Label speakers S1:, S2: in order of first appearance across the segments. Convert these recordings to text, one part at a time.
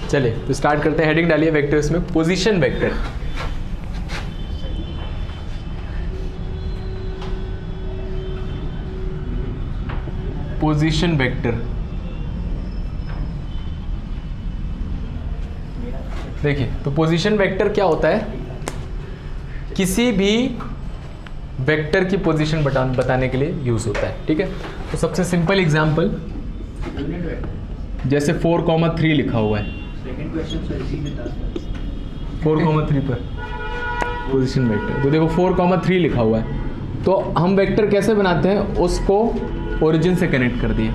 S1: चलिए तो स्टार्ट करते हैं। हेडिंग डालिए वेक्टर्स में, पोजीशन वेक्टर। पोजीशन वेक्टर, देखिए तो पोजीशन वेक्टर क्या होता है, किसी भी वेक्टर की पोजीशन बताने के लिए यूज होता है। ठीक है, तो सबसे सिंपल एग्जांपल जैसे 4,3 लिखा हुआ है, 4,3 पर पोजीशन वेक्टर। तो देखो 4,3 लिखा हुआ है, तो हम वेक्टर कैसे बनाते हैं, उसको ओरिजिन से कनेक्ट कर दिए,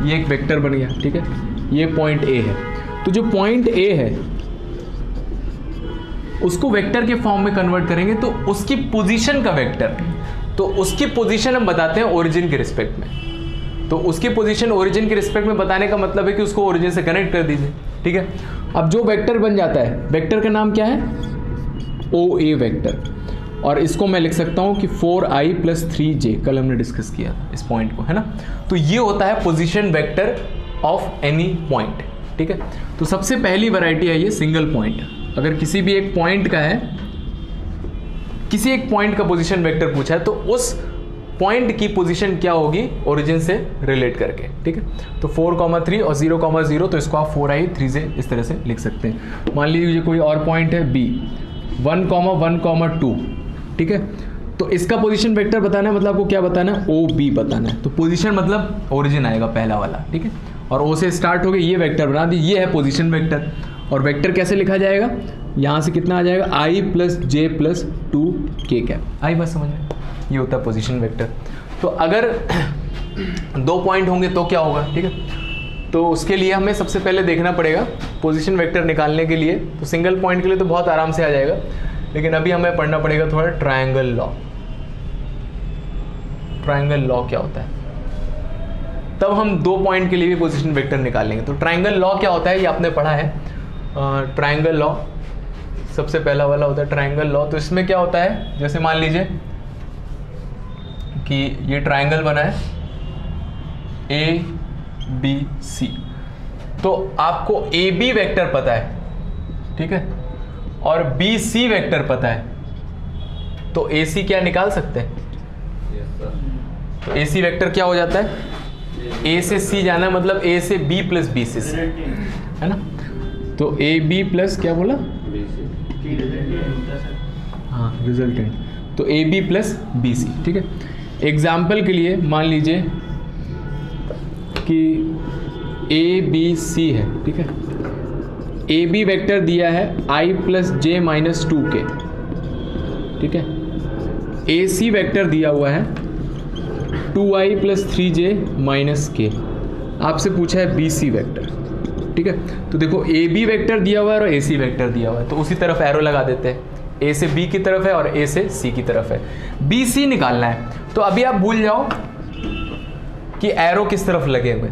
S1: ये एक वेक्टर बन गया। ठीक है, ये पॉइंट ए है, तो जो पॉइंट ए है उसको वेक्टर के फॉर्म में कन्वर्ट करेंगे तो उसकी पोजीशन का वेक्टर, तो उसकी पोजीशन हम बताते हैं ओरिजिन के रिस्पेक्ट में। तो उसकी पोजीशन ओरिजिन के रिस्पेक्ट में बताने का मतलब है कि उसको ओरिजिन से कनेक्ट कर दीजिए। ठीक है, अब जो वेक्टर बन जाता है, वेक्टर का नाम क्या है, ओ ए वेक्टर, और इसको मैं लिख सकता हूं कि 4i + 3j, कल हमने डिस्कस किया था इस पॉइंट को, है ना। तो ये होता है position vector of any point. ठीक है, तो सबसे पहली वैरायटी है ये सिंगल पॉइंट। अगर किसी भी एक पॉइंट का है, किसी एक पॉइंट का पोजीशन वेक्टर पूछा है, तो उस पॉइंट की पोजीशन क्या होगी ओरिजिन से रिलेट करके। ठीक है, तो 4,3 और 0,0, तो इसको आप 4i 3j इस तरह से लिख सकते हैं। मान लीजिए कोई और पॉइंट है b, 1,1,2। ठीक है, तो इसका पोजीशन वेक्टर बताना है, मतलब आपको क्या बताना है, ओ बी बताना है। तो पोजीशन मतलब ओरिजिन आएगा पहला वाला। ठीक है, और ओ से स्टार्ट हो गया, ये वेक्टर बना दी, ये है पोजीशन वेक्टर। और वेक्टर कैसे लिखा जाएगा, यहाँ से कितना आ जाएगा, i + j + 2k कैप। आई बस समझ में, ये होता है पोजीशन वेक्टर। तो अगर 2 पॉइंट होंगे तो क्या होगा। ठीक है, तो उसके लिए हमें सबसे पहले देखना पड़ेगा पोजीशन वेक्टर निकालने के लिए। तो सिंगल पॉइंट के लिए तो बहुत आराम से आ जाएगा, लेकिन अभी हमें पढ़ना पड़ेगा थोड़ा ट्रायंगल लॉ। ट्रायंगल लॉ क्या होता है, तब हम 2 पॉइंट के लिए भी पोजीशन वेक्टर निकालेंगे। तो ट्रायंगल लॉ क्या होता है, ये आपने पढ़ा है। ट्रायंगल लॉ सबसे पहला वाला होता है ट्रायंगल लॉ। तो इसमें क्या होता है, जैसे मान लीजिए कि ये ट्रायंगल बना है ABC, तो आपको AB वेक्टर पता है, ठीक है, और BC वेक्टर पता है, तो AC क्या निकाल सकते हैं। तो AC वेक्टर क्या हो जाता है, A से C जाना है, मतलब A से B + B से C, है ना। तो AB + क्या बोला, हाँ रिजल्टेंट, तो AB + BC। ठीक है, एग्जाम्पल के लिए मान लीजिए कि ABC है। ठीक है, AB वेक्टर दिया है i + j - 2k। ठीक है, AC वेक्टर दिया हुआ है 2i + 3j - k। आपसे पूछा है BC वेक्टर। ठीक है, तो देखो AB वेक्टर दिया हुआ है और AC वेक्टर दिया हुआ है, तो उसी तरफ एरो लगा देते हैं। A से B की तरफ है और A से C की तरफ है। BC निकालना है, तो अभी आप भूल जाओ कि एरो किस तरफ लगे हुए।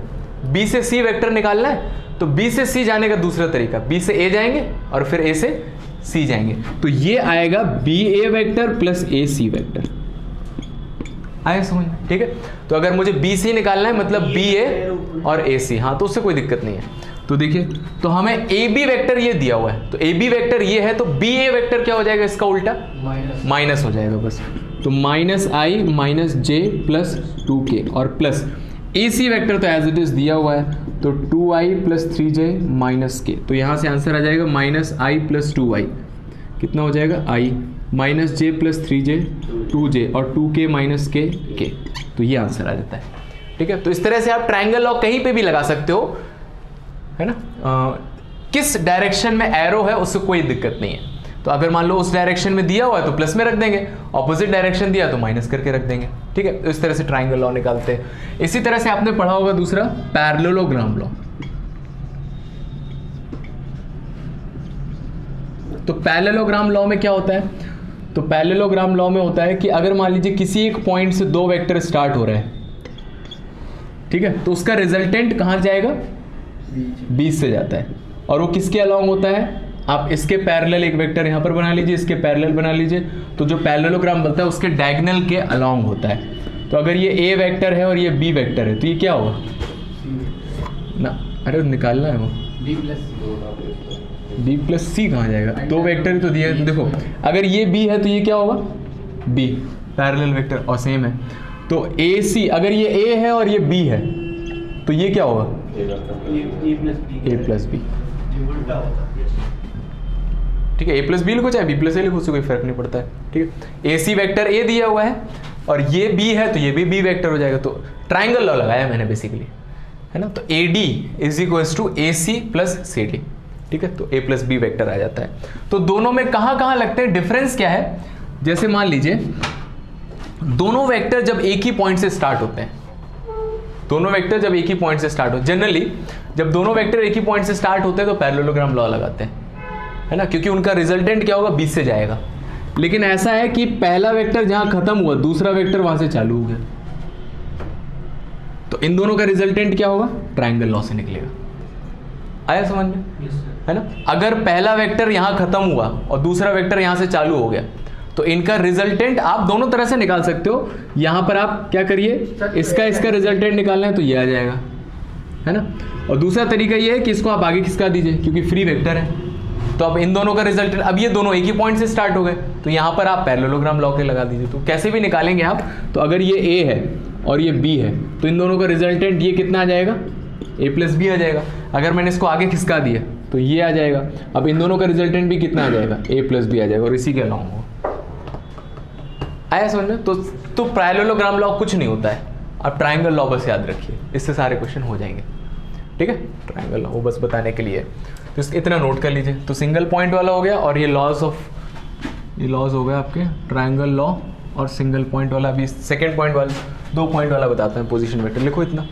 S1: B से C वेक्टर निकालना है, तो B से C जाने का दूसरा तरीका, B से A जाएंगे और फिर A से C जाएंगे, तो ये आएगा BA वेक्टर + AC वेक्टर। आए समझ। ठीक है, तो अगर मुझे BC निकालना है, मतलब BA और AC, हाँ तो उससे कोई दिक्कत नहीं है। तो देखिए, तो हमें AB वेक्टर ये दिया हुआ है, तो AB वेक्टर ये है, तो BA वेक्टर क्या हो जाएगा, इसका उल्टा माइनस हो जाएगा बस। तो -i - j + 2k और प्लस AC वेक्टर तो एज इट इज दिया हुआ है, तो 2i + 3j - k। तो यहाँ से आंसर आ जाएगा -i + 2i, कितना हो जाएगा, i - j + 3j 2j और 2k - k k। तो ये आंसर आ जाता है। ठीक है, तो इस तरह से आप ट्रायंगल लॉ कहीं पे भी लगा सकते हो, है ना। किस डायरेक्शन में एरो है उससे कोई दिक्कत नहीं है। तो अगर मान लो उस डायरेक्शन में दिया हुआ है तो प्लस में रख देंगे, ऑपोजिट डायरेक्शन दिया तो माइनस करके रख देंगे। ठीक है, तो इस तरह से ट्रायंगल लॉ निकालते हैं। इसी तरह से आपने पढ़ा होगा दूसरा पैरेललोग्राम लॉ। तो पैरेललोग्राम लॉ में क्या होता है, तो पैरेललोग्राम लॉ में होता है कि अगर मान लीजिए किसी एक पॉइंट से 2 वेक्टर स्टार्ट हो रहे हैं, ठीक है, तो उसका रिजल्टेंट कहां जाएगा, बीच से जाता है, और वो किसके अलोंग होता है, आप इसके पैरेलल एक वेक्टर यहां पर बना लीजिए, इसके पैरेलल बना लीजिए, तो जो पैरेललोग्राम बनता है उसके डायगोनल के अलोंग होता है। तो अगर ये A वेक्टर है और ये B वेक्टर है, तो ये क्या होगा ना, अरे निकालना है वो, बी प्लस सी कहाँ जाएगा, दो वेक्टर तो दिया है। देखो अगर ये बी है तो ये क्या होगा, बी पैरेलल वेक्टर, और सेम है तो ए सी, अगर ये ए है और ये बी है तो ये क्या होगा, ए प्लस बी। ठीक है, ए प्लस बी लिखो चाहे बी प्लस ए लिखो, उससे कोई फर्क नहीं पड़ता है। ठीक है, ए सी वैक्टर ए दिया हुआ है और ये बी है तो ये भी बी वैक्टर हो जाएगा। तो ट्राइंगल लॉ लगाया मैंने बेसिकली, है ना। तो A D is equals to A C plus C D. ठीक है, तो ए प्लस बी वैक्टर आ जाता है। तो दोनों में कहाँ कहाँ लगते हैं, डिफरेंस क्या है, जैसे मान लीजिए दोनों वेक्टर जब एक ही पॉइंट से स्टार्ट होते हैं, दोनों वेक्टर जब एक ही पॉइंट से स्टार्ट हो, जनरली जब दोनों वेक्टर एक ही पॉइंट से स्टार्ट होते हैं तो पैरेललोग्राम लॉ लगाते हैं, है ना, क्योंकि उनका रिजल्टेंट क्या होगा, 20 से जाएगा। लेकिन ऐसा है कि पहला वेक्टर जहां खत्म हुआ दूसरा वेक्टर वहां से चालू हो गया, तो इन दोनों का रिजल्टेंट क्या होगा, ट्रायंगल लॉ से निकलेगा। आया समझ में? है ना। अगर पहला वेक्टर यहां खत्म हुआ और दूसरा वेक्टर यहां से चालू हो गया तो इनका रिजल्टेंट आप दोनों तरह से निकाल सकते हो। यहां पर आप क्या करिए, इसका रिजल्टेंट निकालना है तो ये आ जाएगा, है ना। और दूसरा तरीका ये है कि इसको आप आगे खिसका दीजिए क्योंकि फ्री वेक्टर है, तो अब इन दोनों का रिजल्टेंट, अब ये दोनों एक ही पॉइंट से स्टार्ट हो गए तो यहां पर आप पैरेललोग्राम लॉ के लगा दीजिए। तो कैसे भी निकालेंगे आप, तो अगर ये ए है और ये बी है तो इन दोनों का रिजल्टेंट ये कितना आ जाएगा, ए प्लस बी आ जाएगा। अगर मैंने इसको आगे खिसका दिया तो ये आ जाएगा। अब इन दोनों का रिजल्टेंट भी कितना आ जाएगा, ए प्लस बी आ जाएगा, और इसी के अलावा आया समझ में। तो पैरेललोग्राम लॉ कुछ नहीं होता है, आप ट्रायंगल लॉ बस याद रखिए, इससे सारे क्वेश्चन हो जाएंगे। ठीक है, ट्रायंगल लॉ वो बस बताने के लिए, तो इतना नोट कर लीजिए। तो सिंगल पॉइंट वाला हो गया, और ये लॉज हो गया आपके ट्रायंगल लॉ, और सिंगल पॉइंट वाला अभी सेकंड पॉइंट वाला, 2 पॉइंट वाला बताते हैं, पोजीशन वेक्टर लिखो इतना।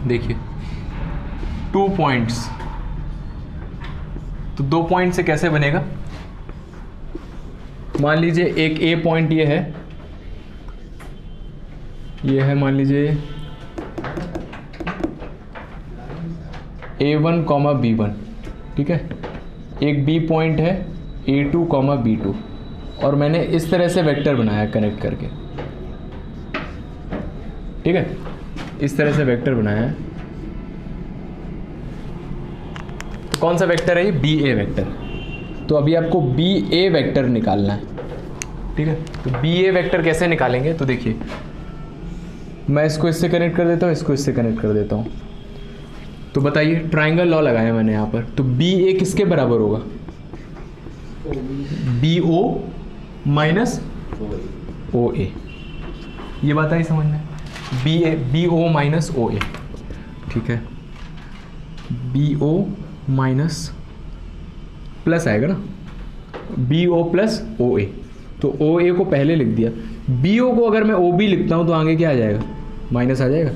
S1: देखिए 2 पॉइंट्स, तो 2 पॉइंट से कैसे बनेगा, मान लीजिए एक ए पॉइंट ये है मान लीजिए A1, B1, ठीक है। एक बी पॉइंट है A2, B2, और मैंने इस तरह से वेक्टर बनाया कनेक्ट करके, ठीक है, इस तरह से वेक्टर बनाया है। तो कौन सा वेक्टर है ये, बी ए वेक्टर। तो अभी आपको बी ए वेक्टर निकालना है, ठीक है। तो बी ए वेक्टर कैसे निकालेंगे, तो देखिए मैं इसको इससे कनेक्ट कर देता हूँ, इसको इससे कनेक्ट कर देता हूँ। तो बताइए, ट्रायंगल लॉ लगाया मैंने यहाँ पर, तो बी ए किसके बराबर होगा, बी ओ माइनस ओ ए। ये बात आई समझ में, बी ओ माइनस ओ ए, ठीक है। बी ओ माइनस प्लस आएगा ना, बी ओ प्लस ओ ए, तो ओ ए को पहले लिख दिया, बी ओ को अगर मैं ओ बी लिखता हूं तो आगे क्या आ जाएगा, माइनस आ जाएगा।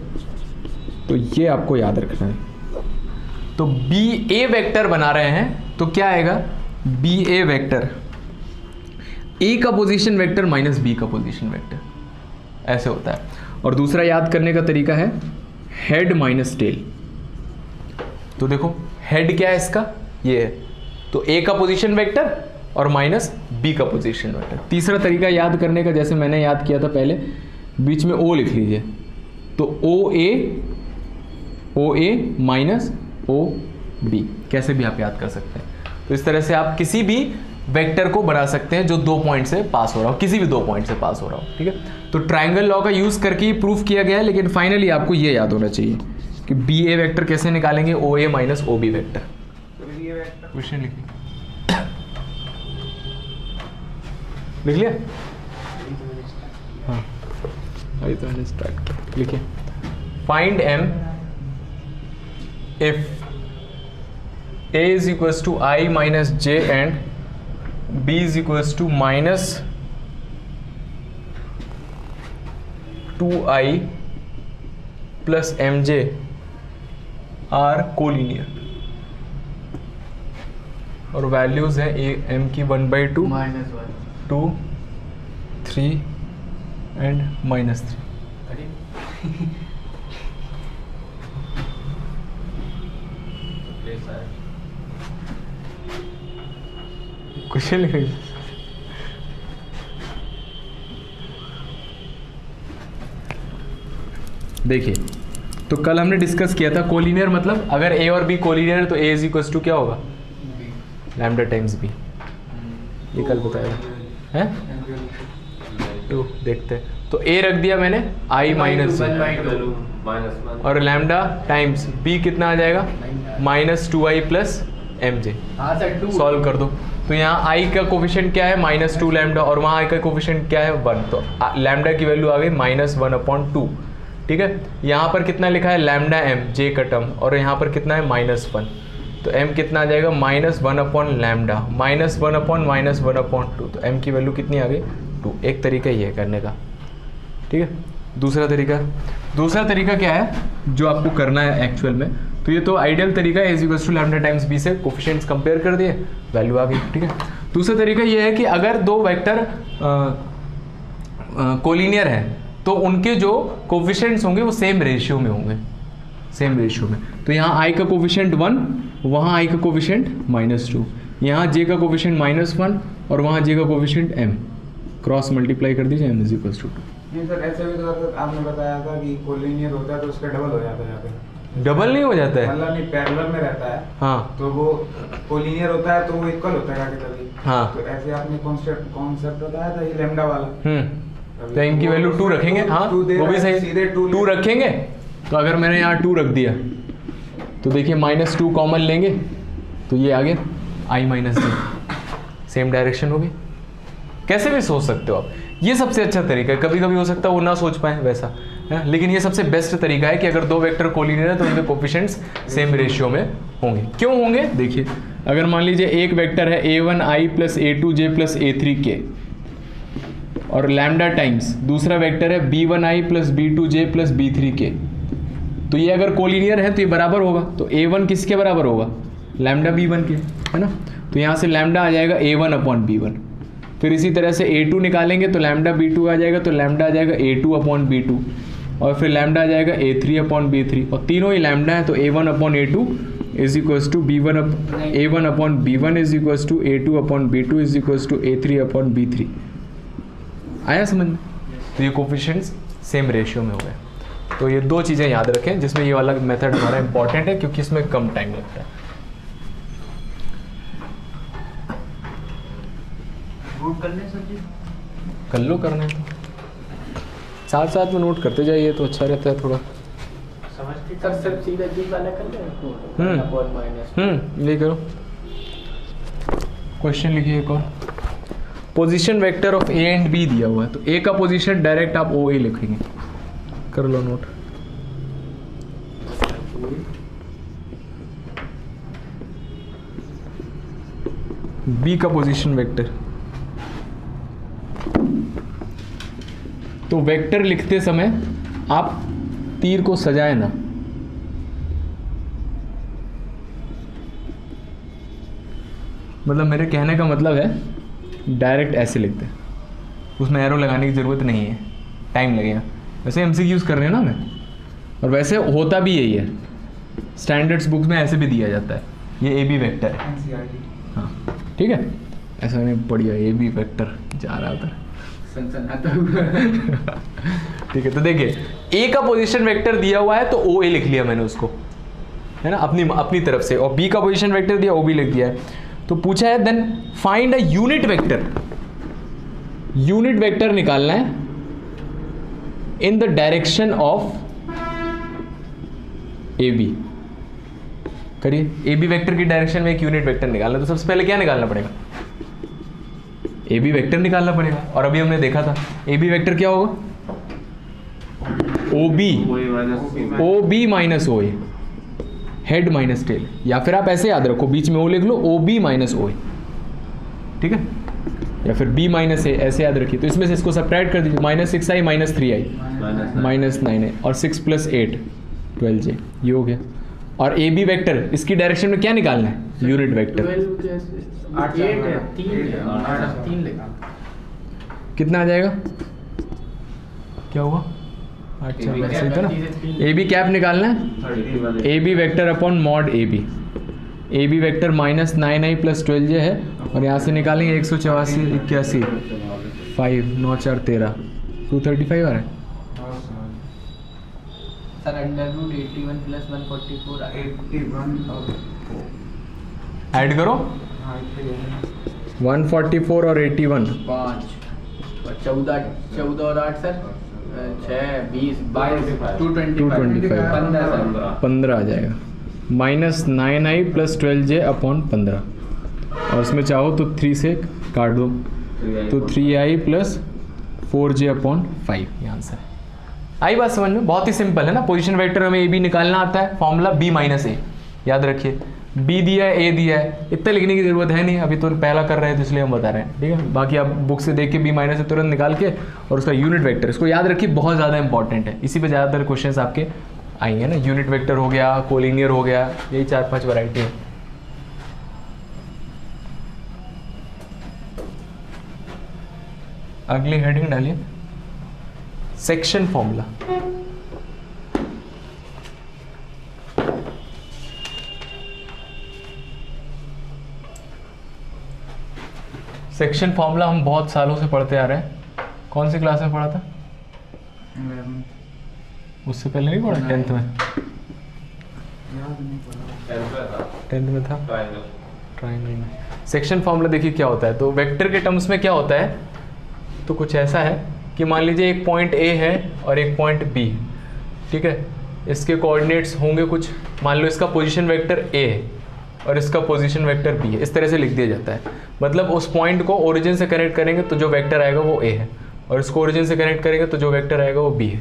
S1: तो ये आपको याद रखना है। तो बी ए वेक्टर बना रहे हैं तो क्या आएगा, बी ए वेक्टर, ए का पोजीशन वेक्टर माइनस बी का पोजीशन वेक्टर, ऐसे होता है। और दूसरा याद करने का तरीका है हेड माइनस टेल। तो देखो हेड क्या है इसका, ये है, तो ए का पोजीशन वेक्टर और माइनस बी का पोजीशन वेक्टर। तीसरा तरीका याद करने का, जैसे मैंने याद किया था पहले, बीच में ओ लिख लीजिए, तो ओ ए माइनस ओ बी, कैसे भी आप याद कर सकते हैं। तो इस तरह से आप किसी भी वेक्टर को बना सकते हैं जो 2 पॉइंट से पास हो रहा हो, किसी भी 2 पॉइंट से पास हो रहा हो, ठीक है। तो ट्रायंगल लॉ का यूज करके ही प्रूफ किया गया है, लेकिन फाइनली आपको ये याद होना चाहिए कि बी ए वेक्टर कैसे निकालेंगे, O A minus O B vector. Question लिखिए। लिख लिया? हाँ अभी तो मैंने स्टार्ट किया। लिखिए find m if a is equals to I minus j and b is equals to minus 2I plus mj are collinear और वैल्यूज है m की 1/2 2 3 एंड -3। कुछ नहीं। देखिए तो कल हमने डिस्कस किया था कोलिनियर मतलब अगर a और b कोलिनियर है तो a इज इक्वल्स टू क्या होगा? Lambda times b। ये कल बताया है। टू देखते हैं तो a रख दिया मैंने I माइनस और लैम्डा टाइम्स b कितना आ जाएगा? -2I plus mj। सॉल्व कर दो तो यहाँ i का कोफिशिएंट क्या है? -2 लैम्डा और वहाँ i का कोफिशिएंट क्या है? 1। तो लैम्डा की वैल्यू आ गई -1/2। ठीक है, यहाँ पर कितना लिखा है? लैम्डा m j का टर्म और यहाँ पर कितना है? -1। तो m कितना आ जाएगा? -1/लैम्डा -1/-1/2। तो m की वैल्यू कितनी आ गई? 2। एक तरीका ये है करने का। ठीक है, दूसरा तरीका क्या है जो आपको करना है एक्चुअल में? तो ये तो आइडियल तरीका है, is to lambda times B से कोफिशिएंट्स कंपेयर कर दिए, वैल्यू आ गई। ठीक है, दूसरा तरीका ये है कि अगर दो वेक्टर कोलिनियर हैं तो उनके जो कोफिशिएंट्स होंगे वो सेम रेशियो में होंगे, सेम रेशियो में। तो यहाँ i का कोफिशिएंट 1, वहाँ i का कोफिशिएंट -2, यहाँ j का कोफिशिएंट -1 और वहाँ j का कोफिशिएंट m। क्रॉस मल्टीप्लाई कर दीजिए, m = 2।
S2: नहीं सर, ऐसे भी तो आपने बताया था कि कोलिनियर होता है तो उसका डबल हो जाता है यहाँ पे।
S1: डबल नहीं हो जाता है,
S2: मतलब नहीं, पैरेलल में रहता है।
S1: हाँ,
S2: तो वो कोलिनियर होता है तो वो इक्वल होता है आगे तभी।
S1: हाँ,
S2: तो ऐसे आपने कॉन्सेप्ट बताया था ये लैम्डा वाला।
S1: तो इनकी वैल्यू 2 रखेंगे। हाँ, वो भी सही,
S2: सीधे
S1: 2 रखेंगे। तो अगर मैंने यहाँ 2 रख दिया तो देखिए -2 कॉमन लेंगे तो ये आ गया I - j, सेम डायरेक्शन होगी। कैसे भी सोच सकते हो आप, ये सबसे अच्छा तरीका है। कभी कभी हो सकता है वो ना सोच पाए वैसा है, लेकिन ये सबसे बेस्ट तरीका है कि अगर दो वेक्टर कोलिनियर है तो उनके कोफिशिएंट्स सेम रेशियो में होंगे। क्यों होंगे? देखिए, अगर मान लीजिए एक वेक्टर है a1i + a2j + a3k और लैम्डा टाइम्स दूसरा वेक्टर है b1i + b2j + b3k, तो ये अगर कोलिनियर है तो ये बराबर होगा। तो a1 किसके बराबर होगा? लैम्डा b1 के, है ना। तो यहाँ से लैम्डा आ जाएगा a1/b1। फिर इसी तरह से a2 निकालेंगे तो लैम्डा b2 आ जाएगा, तो लैम्डा आ जाएगा a2/b2 और फिर लैम्डा आ जाएगा a3/b3 और तीनों ही लैम्डा है। तो a1/a2 = b1 a1/b1 = a2/b2 = a3/b3। आया समझ में? तो ये कोफिशिएंट्स सेम रेशियो में हो गए। तो ये दो चीज़ें याद रखें, जिसमें ये वाला मेथड हमारा इंपॉर्टेंट है क्योंकि इसमें कम टाइम लगता है। कर लो, करना है तो साथ साथ में नोट करते जाइए तो अच्छा रहता है थोड़ा। ये करो, क्वेश्चन लिखिए एक और। Position vector of A and B दिया हुआ है, तो ए का पोजीशन डायरेक्ट आप ओ ए लिखेंगे, कर लो नोट। बी का पोजीशन वेक्टर, तो वेक्टर लिखते समय आप तीर को सजाए ना, मतलब मेरे कहने का मतलब है डायरेक्ट ऐसे लिखते हैं, उसमें एरो लगाने की ज़रूरत नहीं है, टाइम लगेगा। वैसे एमसीक्यूज कर रहे हैं ना मैं, और वैसे होता भी यही है, स्टैंडर्ड्स बुक्स में ऐसे भी दिया जाता है। ये ए बी वेक्टर है, हाँ ठीक है, ऐसा नहीं बढ़िया ए बी वेक्टर जा रहा था ठीक है। तो देखिए ए का पोजीशन वेक्टर दिया हुआ है तो ओ ए लिख लिया मैंने उसको, है ना, अपनी तरफ से, और बी का पोजीशन वेक्टर दिया ओ बी लिख दिया है। तो पूछा है then find a unit vector, unit vector निकालना है in the direction of A B. करिए, ए बी वेक्टर की डायरेक्शन में एक यूनिट वेक्टर निकालना है, तो सबसे पहले क्या निकालना पड़ेगा? ए बी वेक्टर निकालना पड़ेगा। और अभी हमने देखा था ए बी वेक्टर क्या होगा, ओ बी माइनस ओ ए, हेड माइनस टेल, या फिर आप ऐसे याद रखो बीच में ओ लिख लो, ओ बी माइनस ओ ए, ठीक है, या फिर बी माइनस ए, ऐसे याद रखिए। तो इसमें से इसको सब्ट्रैक्ट कर दीजिए, -6i -3i -9i और 6 + 8 12j, ये हो गया। और ए बी वेक्टर इसकी डायरेक्शन में क्या निकालना है, यूनिट वेक्टर। कितना आ जाएगा, क्या हुआ, 8 सही था ना। ए बी कैप निकालना है, A B vector upon mod A B, A B vector -9i + 12j है, और यहाँ से निकालेंगे 184 81 5 9 4 13 235 आ रहा है
S3: सर। √81 + 144
S1: ऐड करो, 144 और 81
S3: 5 और 14 और 8 सर 6 20 22 225
S1: 15 आ जाएगा, -9i + 12j अपॉन 15, और इसमें चाहो तो 3 से काट दो, तो 3i + 4j अपॉन 5, ये आंसर है। आई बात समझ में, बहुत ही सिंपल है ना। पोजीशन वेक्टर हमें ए बी निकालना आता है, फॉर्मूला b - a, याद रखिए, b दिया है a दिया है, इतना लिखने की जरूरत है नहीं, अभी तो पहला कर रहे हैं तो इसलिए हम बता रहे हैं, ठीक है। बाकी आप बुक से देख के b - a तुरंत निकाल के, और उसका यूनिट वेक्टर, इसको याद रखिए, बहुत ज़्यादा इंपॉर्टेंट है, इसी पे ज़्यादातर क्वेश्चन आपके आएंगे ना। यूनिट वेक्टर हो गया, कोलिनियर हो गया, यही 4-5 वैरायटी है। अगली हेडिंग डालिए, सेक्शन फॉर्मूला। सेक्शन फॉर्मूला हम बहुत सालों से पढ़ते आ रहे हैं। कौन सी क्लास में पढ़ा था, उससे पहले नहीं पढ़ा, 10th में, 10th में था, ट्रायंगल में। सेक्शन फॉर्मूला देखिए क्या होता है, तो वेक्टर के टर्म्स में क्या होता है, तो कुछ ऐसा है कि मान लीजिए एक पॉइंट ए है और एक पॉइंट बी, ठीक है, इसके कोऑर्डिनेट्स होंगे कुछ, मान लो इसका पोजीशन वेक्टर ए है और इसका पोजीशन वेक्टर बी है, इस तरह से लिख दिया जाता है। मतलब उस पॉइंट को ओरिजिन से कनेक्ट करेंगे तो जो वेक्टर आएगा वो ए है, और इसको ओरिजिन से कनेक्ट करेंगे तो जो वेक्टर आएगा वो बी है,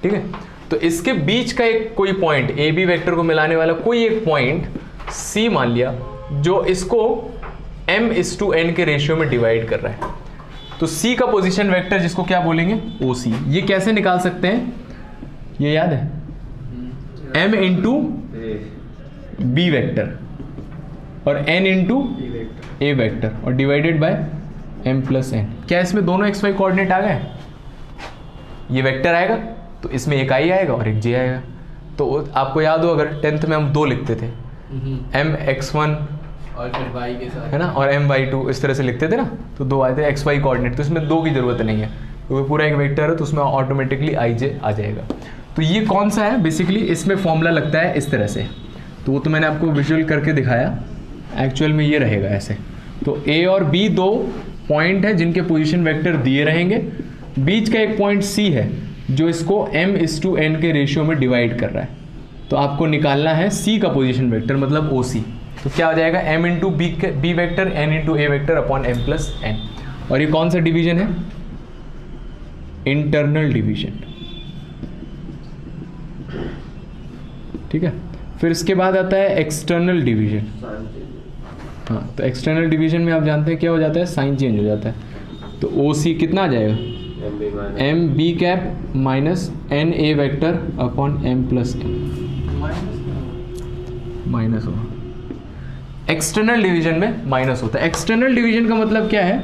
S1: ठीक है। तो इसके बीच का एक कोई पॉइंट, ए बी वेक्टर को मिलाने वाला कोई एक पॉइंट सी मान लिया, जो इसको m/n के रेशियो में डिवाइड कर रहा है, तो C का पोजीशन वेक्टर जिसको क्या बोलेंगे, OC। ये कैसे निकाल सकते हैं, ये याद है, m × b वेक्टर और n × a वेक्टर और डिवाइडेड बाय m + n। क्या इसमें दोनों xy कोऑर्डिनेट आ गए, ये वेक्टर आएगा तो इसमें एक i आएगा और एक j आएगा। तो आपको याद हो, अगर 10th में हम 2 लिखते थे, mx1
S3: और फिर y के साथ,
S1: है ना, और my2, इस तरह से लिखते थे ना, तो 2 आए थे xy कोऑर्डिनेट, तो इसमें 2 की जरूरत नहीं है, क्योंकि पूरा एक वेक्टर है तो उसमें ऑटोमेटिकली ij आ जाएगा। तो ये कौन सा है, बेसिकली इसमें फॉर्मूला लगता है इस तरह से, तो वो तो मैंने आपको विजुअल करके दिखाया, एक्चुअल में ये रहेगा ऐसे। तो a और b 2 पॉइंट है जिनके पोजीशन वेक्टर दिए रहेंगे, बीच का एक पॉइंट c है जो इसको m/n के रेशियो में डिवाइड कर रहा है, तो आपको निकालना है c का पोजीशन वेक्टर, मतलब OC। तो क्या हो जाएगा, m × b vector, n × a vector upon m + n। और ये कौन सा डिवीजन है, इंटरनल डिवीजन, ठीक है। फिर इसके बाद आता है एक्सटर्नल डिवीजन। हाँ, तो एक्सटर्नल डिवीजन में आप जानते हैं क्या हो जाता है, साइन चेंज हो जाता है। तो OC कितना आ जाएगा, mb cap - na vector upon m + n, minus होगा। एक्सटर्नल डिवीजन में माइनस होता है। एक्सटर्नल डिवीजन का मतलब क्या है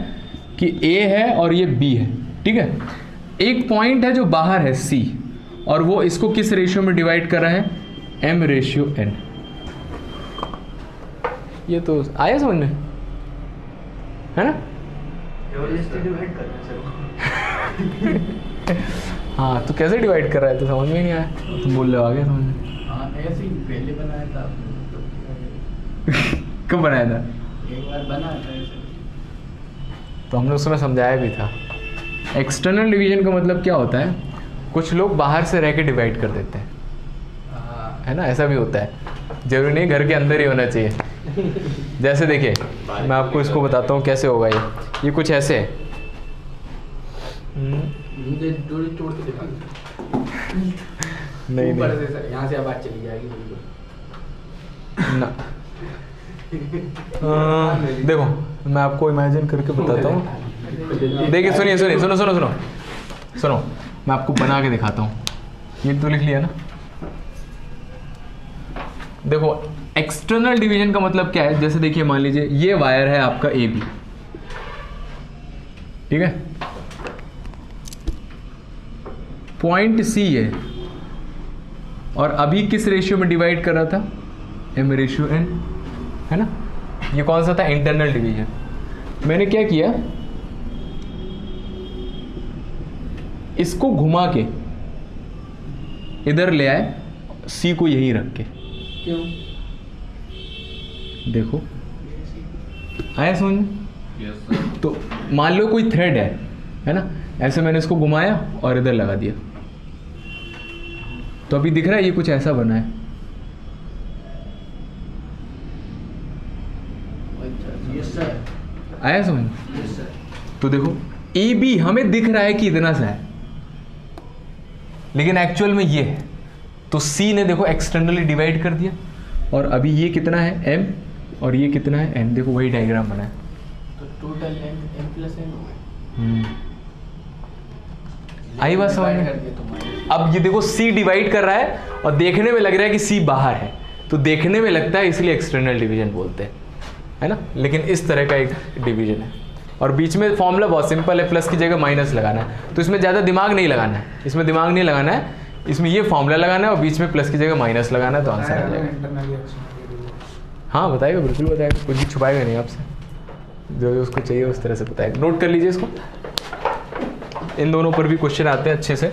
S1: कि A है और ये B है, ठीक है। एक पॉइंट है जो बाहर है C, और वो इसको किस रेशियो में डिवाइड कर रहा है, m/n। ये तो आया समझ में, है ना। हाँ, तो कैसे डिवाइड कर रहा है, तो समझ में नहीं आया, तो बोल रहे हो, आ गया समझ में।
S3: हाँ, ऐसे ही पहले बनाया था आपने।
S1: कब बनाया था,
S3: एक बार बनाया था ऐसे,
S1: तो हमने उस समय समझाया भी था। एक्सटर्नल डिवीजन का मतलब क्या होता है, कुछ लोग बाहर से रह के डिवाइड कर देते हैं, है ना, ऐसा भी होता है, जरूरी नहीं घर के अंदर ही होना चाहिए। जैसे देखिए, मैं आपको इसको बताता हूँ कैसे होगा ये। ये कुछ ऐसे है।
S3: मुझे जोड़ी तोड़ के दिखा दो।
S1: नहीं
S3: ऊपर
S1: नहीं
S3: से सर, यहाँ से आवाज चली जाएगी बिल्कुल।
S1: ना। देखो मैं आपको इमेजिन करके बताता हूँ। देखिए सुनिए सुनिए, सुनो सुनो सुनो सुनो, मैं आपको बना के दिखाता हूँ। ये तो लिख लिया ना। देखो एक्सटर्नल डिवीजन का मतलब क्या है, जैसे देखिए मान लीजिए ये वायर है आपका ए बी, ठीक है, पॉइंट सी है, और अभी किस रेशियो में डिवाइड कर रहा था, m रेशियो n, है ना। ये कौन सा था, इंटरनल डिवीजन। मैंने क्या किया, इसको घुमा के इधर ले आए, सी को यहीं रख के।
S3: क्यों?
S1: देखो आया समझ में? तो मान लो कोई थ्रेड है ना, ऐसे मैंने इसको घुमाया और इधर लगा दिया, तो अभी दिख रहा है ये कुछ ऐसा बना है।
S3: Yes sir.
S1: आया समझ में? तो देखो ए बी हमें दिख रहा है कि इतना सा है, लेकिन एक्चुअल में ये है। तो सी ने देखो एक्सटर्नली डिवाइड कर दिया, और अभी ये कितना है m, और ये कितना है n। देखो वही डायग्राम बना है।
S3: तो टोटल m प्लस n हो गया।
S1: आई बात समझ में? अब ये देखो C डिवाइड कर रहा है और देखने में लग रहा है कि C बाहर है, तो देखने में लगता है इसलिए एक्सटर्नल डिवीजन बोलते हैं, है ना। लेकिन इस तरह का एक डिवीजन है, और बीच में फॉर्मूला बहुत सिंपल है, प्लस की जगह माइनस लगाना है। तो इसमें ज़्यादा दिमाग नहीं लगाना है, इसमें दिमाग नहीं लगाना है, इसमें ये फॉर्मूला लगाना है और बीच में प्लस की जगह माइनस लगाना है, तो आंसर आ जाएगा। हाँ बताएगा, बिल्कुल बताएगा, कुछ भी छुपाएगा नहीं आपसे, जो जो उसको चाहिए उस तरह से बताएगा। नोट कर लीजिए इसको, इन दोनों पर भी क्वेश्चन आते हैं अच्छे से।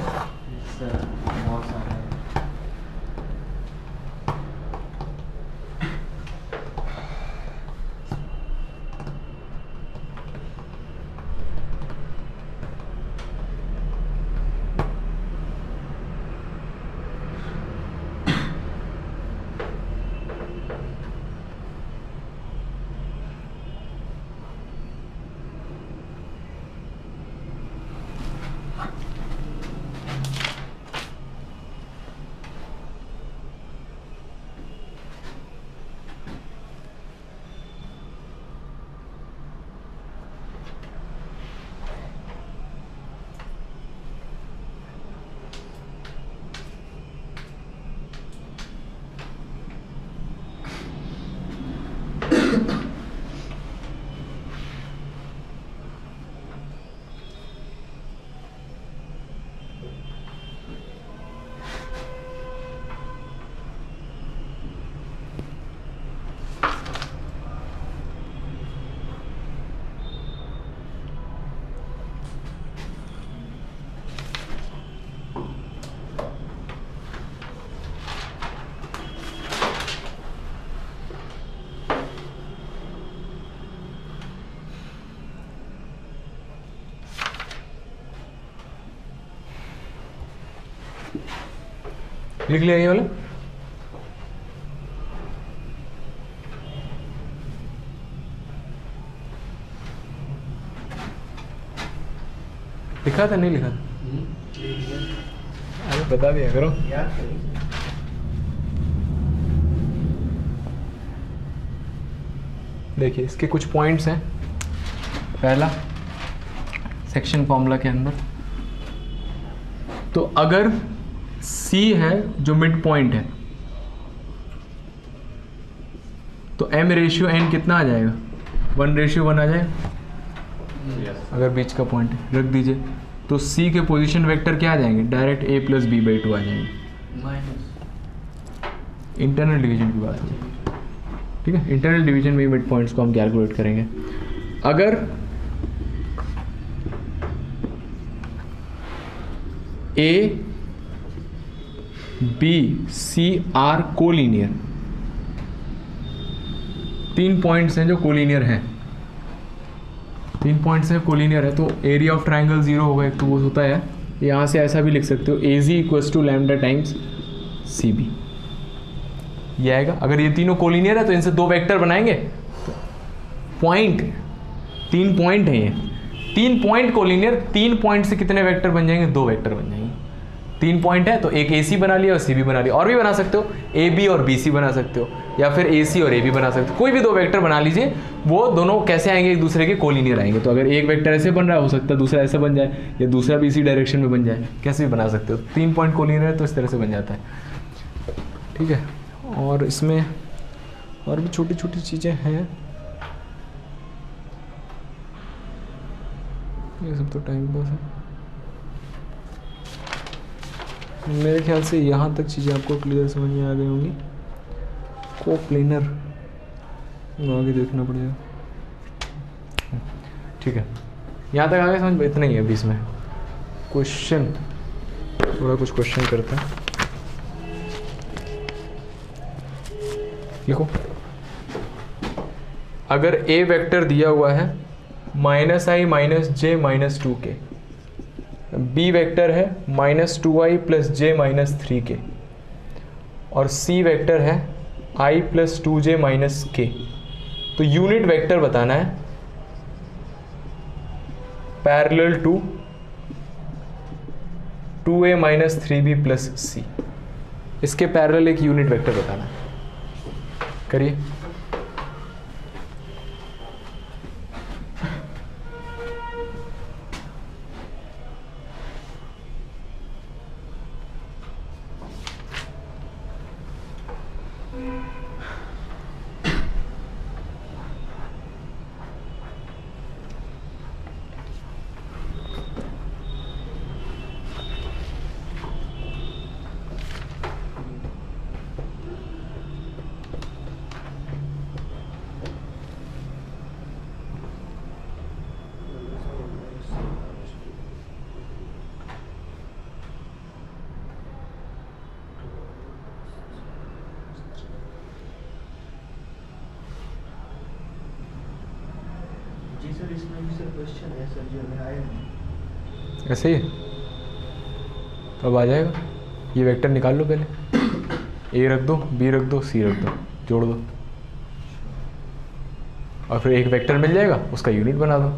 S1: लिख लिया ये वाला। लिखा था नहीं लिखा था? अरे बता दिया करो। देखिए इसके कुछ पॉइंट्स हैं। पहला सेक्शन फॉर्मूला के अंदर, तो अगर C है जो मिड पॉइंट है, तो m रेशियो n कितना आ जाएगा, 1:1 आ जाएगा। अगर बीच का पॉइंट है रख दीजिए, तो C के पोजीशन वेक्टर क्या आ जाएंगे, डायरेक्ट a + b/2 आ जाएंगे। इंटरनल डिवीजन की बात है, ठीक है। इंटरनल डिवीजन में मिड पॉइंट्स को हम कैलकुलेट करेंगे। अगर A B C R collinear, 3 points हैं जो कोलिनियर हैं, 3 पॉइंट्स हैं कोलिनियर है, तो एरिया ऑफ ट्राइंगल 0 होगा। एक तो वो होता है, यहाँ से ऐसा भी लिख सकते हो, AZ = लैम्डा टाइम्स CB, ये आएगा। अगर ये तीनों कोलिनियर है तो इनसे 2 वेक्टर बनाएंगे, तो पॉइंट 3 पॉइंट है ये, 3 पॉइंट कोलिनियर, 3 पॉइंट से कितने वेक्टर बन जाएंगे, 2 वेक्टर बन जाएंगे। 3 पॉइंट है तो एक AC बना लिया और CB बना लिया, और भी बना सकते हो, AB और BC बना सकते हो, या फिर AC और AB बना सकते हो, कोई भी 2 वेक्टर बना लीजिए। वो दोनों कैसे आएंगे, एक दूसरे के कोलिनियर आएंगे। तो अगर एक वेक्टर ऐसे बन रहा है, हो सकता है दूसरा ऐसा बन जाए, या दूसरा भी इसी डायरेक्शन में बन जाए, कैसे भी बना सकते हो। 3 पॉइंट कोलिनियर है तो इस तरह से बन जाता है, ठीक है। और इसमें और भी छोटी छोटी चीज़ें हैं, ये सब तो टाइम पास है। मेरे ख्याल से यहाँ तक चीज़ें आपको क्लियर समझ में आ गई होंगी। कोप्लेनर आगे देखना पड़ेगा, ठीक है। यहाँ तक आगे समझ, इतना ही है अभी। इसमें क्वेश्चन, थोड़ा कुछ क्वेश्चन करते हैं, लिखो। अगर A वेक्टर दिया हुआ है -i - j - 2k, B vector है -2i + j - 3k, और C वेक्टर है i + 2j - k, तो यूनिट वेक्टर बताना है parallel to 2a - 3b + c। इसके पैरेलल एक यूनिट वेक्टर बताना है, करिए। ऐसे ही तो अब आ जाएगा। ये वेक्टर निकाल लो पहले, A रख दो, B रख दो, C रख दो, जोड़ दो, और फिर एक वेक्टर मिल जाएगा, उसका यूनिट बना दो।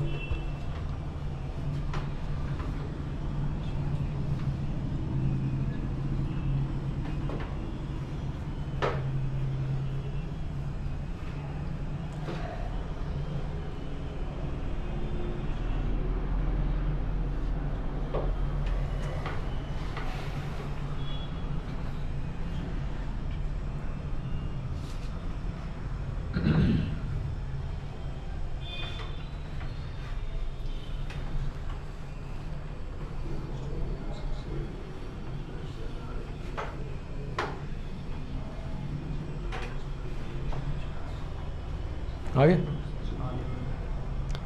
S1: आगे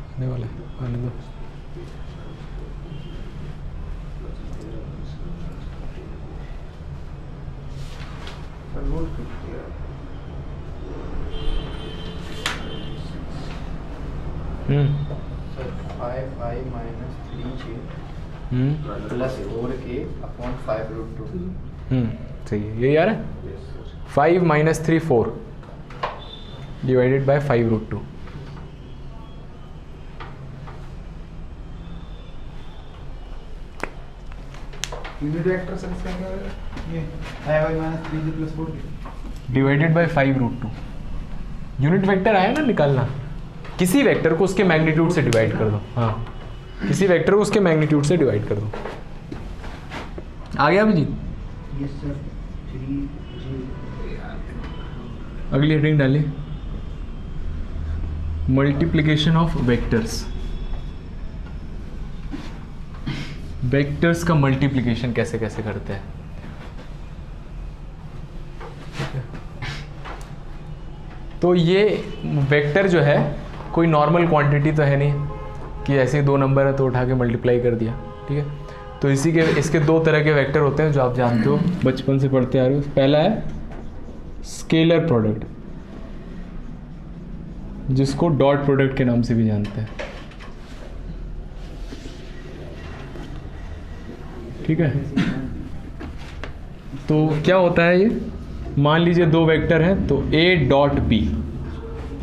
S1: आने वाला है, आने दो।
S3: Sir 5i - 3j + 4k / 5√2।
S1: सही है, ये यार है 5 - 3 4 divided by 5√2।
S2: Unit vector sir इसका क्या होगा? ये i - 3j + 4k
S1: divided by 5√2। Unit vector आया ना निकालना, किसी वेक्टर को उसके मैग्नीट्यूड से डिवाइड कर दो। हाँ, किसी वेक्टर को उसके मैग्नीट्यूड से डिवाइड कर दो। आ गया अभिजीत?
S2: Yes sir. 3j
S1: अगली हेडिंग डालिए, मल्टीप्लिकेशन ऑफ वेक्टर्स। वेक्टर्स का मल्टीप्लिकेशन कैसे कैसे करते हैं। तो ये वेक्टर जो है कोई नॉर्मल क्वांटिटी तो है नहीं कि ऐसे 2 नंबर है तो उठा के मल्टीप्लाई कर दिया, ठीक है। तो इसके 2 तरह के वेक्टर होते हैं जो आप जानते हो, बचपन से पढ़ते आ रहे हो। पहला है स्केलर प्रोडक्ट, जिसको डॉट प्रोडक्ट के नाम से भी जानते हैं, ठीक है। तो क्या होता है ये, मान लीजिए 2 वेक्टर हैं तो A डॉट B,